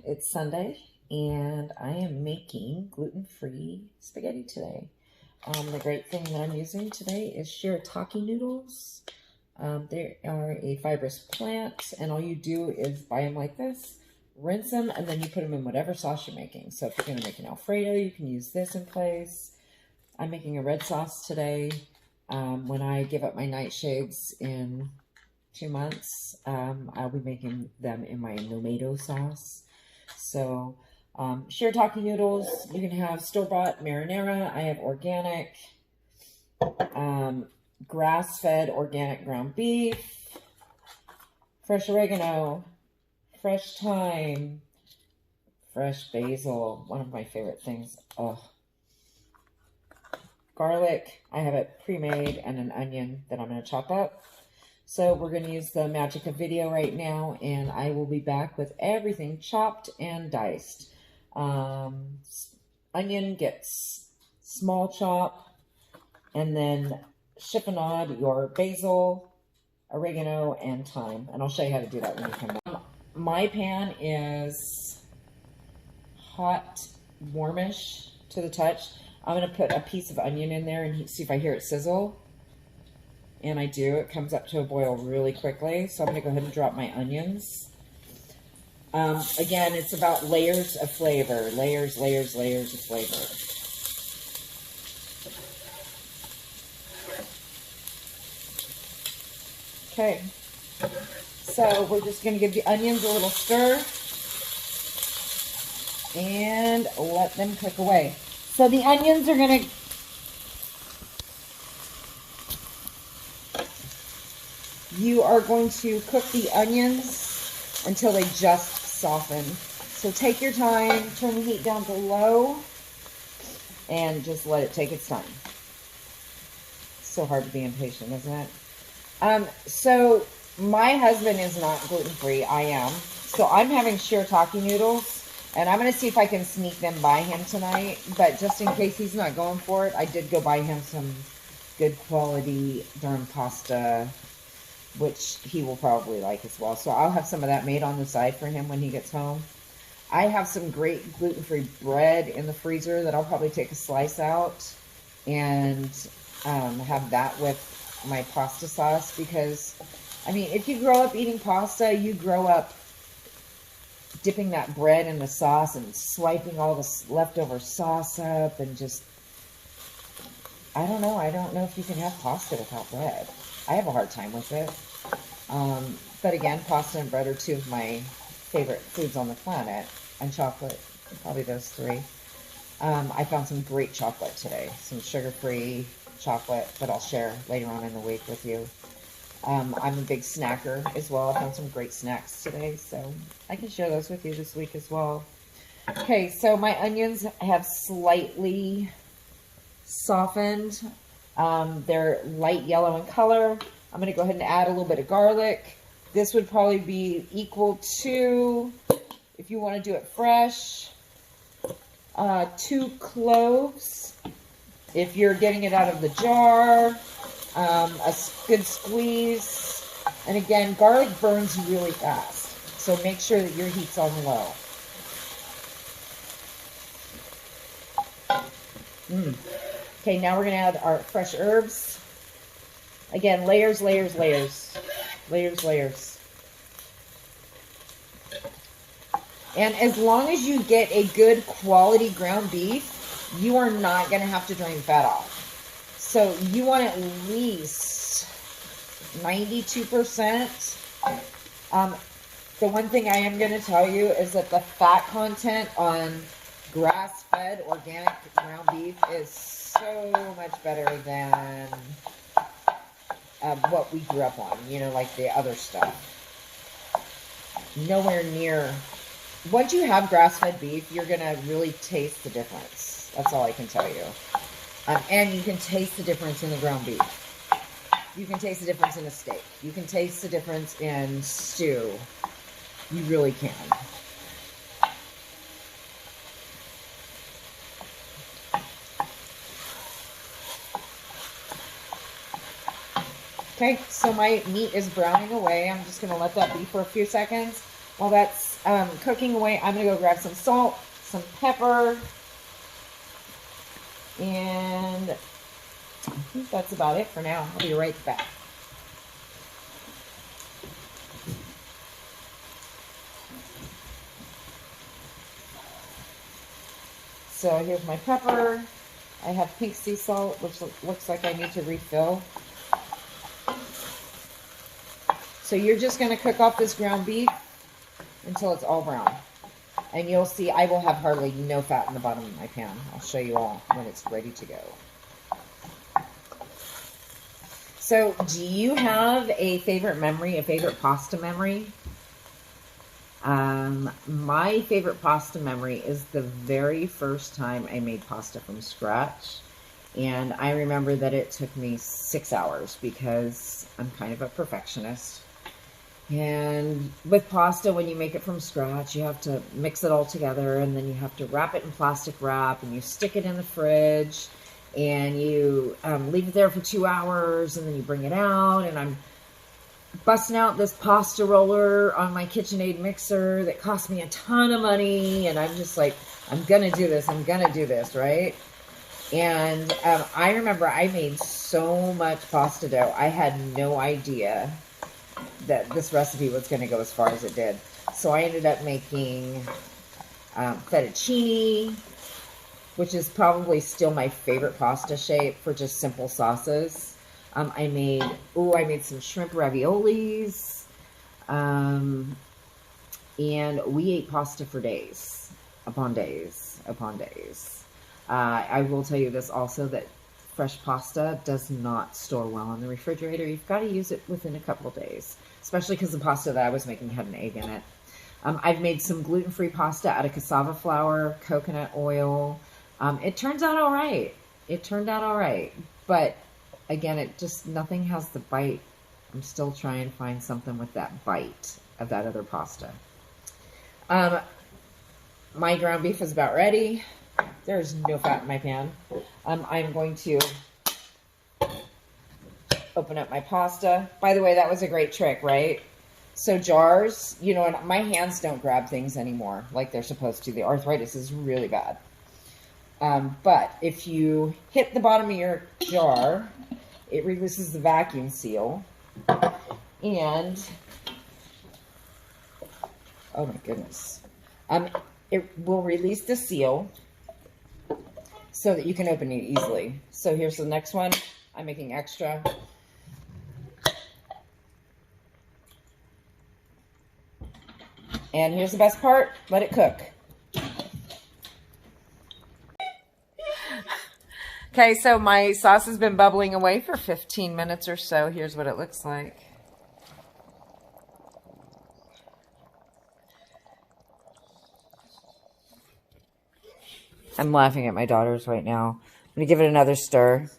It's Sunday, and I am making gluten-free spaghetti today. The great thing that I'm using today is Shirataki noodles. They are a fibrous plant, and all you do is buy them like this, rinse them, and then you put them in whatever sauce you're making. So if you're going to make an Alfredo, you can use this in place. I'm making a red sauce today. When I give up my nightshades in 2 months, I'll be making them in my tomato sauce. So shirataki noodles, you can have store-bought marinara. I have organic, grass-fed organic ground beef, fresh oregano, fresh thyme, fresh basil, one of my favorite things. Oh, garlic, I have it pre-made, and an onion that I'm going to chop up. So we're going to use the magic of video right now, and I will be back with everything chopped and diced. Onion gets small chop, and then chiffonade your basil, oregano, and thyme. And I'll show you how to do that when you come back. My pan is hot, warmish to the touch. I'm going to put a piece of onion in there and see if I hear it sizzle. And I do. It comes up to a boil really quickly. So I'm going to go ahead and drop my onions. Again, it's about layers of flavor. Layers, layers, layers of flavor. Okay. So we're just going to give the onions a little stir. And let them cook away. So the onions are going to... You are going to cook the onions until they just soften. So take your time, turn the heat down to low, and just let it take its time. So hard to be impatient, isn't it? So my husband is not gluten-free. I am. So I'm having shirataki noodles. And I'm going to see if I can sneak them by him tonight. But just in case he's not going for it, I did go buy him some good quality durum pasta, which he will probably like as well. So I'll have some of that made on the side for him when he gets home. I have some great gluten-free bread in the freezer that I'll probably take a slice out and have that with my pasta sauce. Because, I mean, if you grow up eating pasta, you grow up dipping that bread in the sauce and swiping all the leftover sauce up and just, I don't know if you can have pasta without bread. I have a hard time with it. But again, pasta and bread are two of my favorite foods on the planet, and chocolate, probably those three. I found some great chocolate today, some sugar-free chocolate that I'll share later on in the week with you. I'm a big snacker as well. I found some great snacks today, so I can share those with you this week as well. Okay, so my onions have slightly softened. They're light yellow in color. I'm going to go ahead and add a little bit of garlic. This would probably be equal to, if you want to do it fresh, 2 cloves. If you're getting it out of the jar, a good squeeze. And again, garlic burns really fast, so make sure that your heat's on low. Okay, now we're going to add our fresh herbs. Again, layers, layers, layers. Layers, layers. And as long as you get a good quality ground beef, you are not going to have to drain fat off. So you want at least 92%. The one thing I am going to tell you is that the fat content on grass-fed organic ground beef is so much better than what we grew up on, you know, like the other stuff. Nowhere near. Once you have grass-fed beef, you're going to really taste the difference. That's all I can tell you. And you can taste the difference in the ground beef. You can taste the difference in a steak. You can taste the difference in stew. You really can. Okay, so my meat is browning away. I'm just going to let that be for a few seconds while that's cooking away, I'm going to go grab some salt, some pepper, and I think that's about it for now. I'll be right back. So here's my pepper. I have pink sea salt, which looks like I need to refill. So you're just going to cook off this ground beef until it's all brown. And you'll see I will have hardly no fat in the bottom of my pan. I'll show you all when it's ready to go. So do you have a favorite memory, a favorite pasta memory? My favorite pasta memory is the very first time I made pasta from scratch. And I remember that it took me 6 hours because I'm kind of a perfectionist. And with pasta, when you make it from scratch, you have to mix it all together, and then you have to wrap it in plastic wrap, and you stick it in the fridge, and you leave it there for 2 hours, and then you bring it out, and I'm busting out this pasta roller on my KitchenAid mixer that cost me a ton of money, and I'm just like, I'm gonna do this, right? And I remember I made so much pasta dough, I had no idea that this recipe was going to go as far as it did. So I ended up making fettuccine, which is probably still my favorite pasta shape for just simple sauces. I made some shrimp raviolis, and we ate pasta for days, upon days, upon days. I will tell you this also, that fresh pasta does not store well in the refrigerator. You've got to use it within a couple of days, especially because the pasta that I was making had an egg in it. I've made some gluten-free pasta out of cassava flour, coconut oil. It turns out all right. It turned out all right. But again, nothing has the bite. I'm still trying to find something with that bite of that other pasta. My ground beef is about ready. There's no fat in my pan. I'm going to open up my pasta. By the way, that was a great trick, right? So jars, you know, and my hands don't grab things anymore like they're supposed to. The arthritis is really bad. But if you hit the bottom of your jar, it releases the vacuum seal. And, oh my goodness. It will release the seal so that you can open it easily. So here's the next one. I'm making extra. And here's the best part. Let it cook. Okay, so my sauce has been bubbling away for 15 minutes or so. Here's what it looks like. I'm laughing at my daughters right now. I'm going to give it another stir.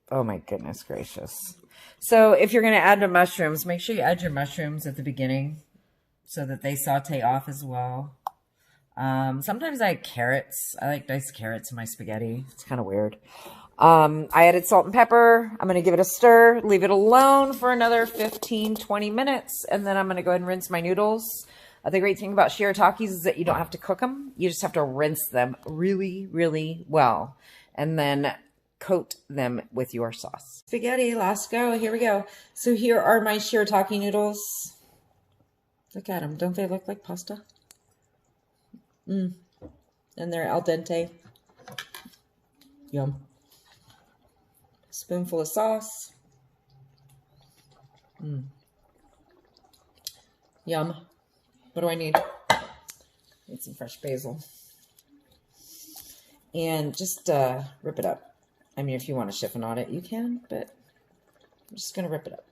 Oh my goodness gracious. So if you're going to add the mushrooms, make sure you add your mushrooms at the beginning so that they saute off as well. Sometimes I add carrots. I like diced carrots in my spaghetti. It's kind of weird. I added salt and pepper. I'm going to give it a stir, leave it alone for another 15, 20 minutes, and then I'm going to go ahead and rinse my noodles. The great thing about shiratakis is that you don't have to cook them. You just have to rinse them really, really well, and then coat them with your sauce. Spaghetti, last go. Here we go. So here are my shirataki noodles. Look at them. Don't they look like pasta? And they're al dente. Yum. Spoonful of sauce. Yum. What do I need? Need some fresh basil. And just rip it up. I mean, if you want to chiffon on it, you can, but I'm just going to rip it up.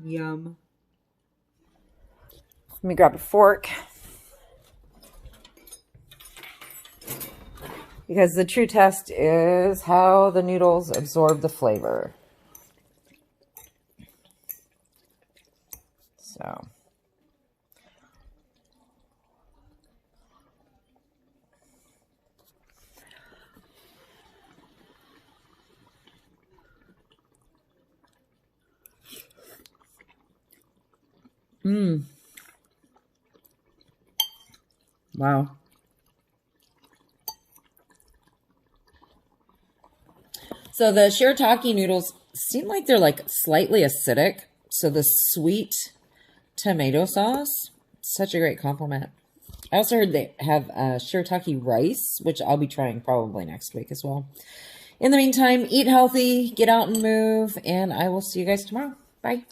Yum. Let me grab a fork. Because the true test is how the noodles absorb the flavor. So. Mmm. Wow. So the shirataki noodles seem like they're like slightly acidic. So the sweet tomato sauce, such a great compliment. I also heard they have shirataki rice, which I'll be trying probably next week as well. In the meantime, eat healthy, get out and move, and I will see you guys tomorrow. Bye.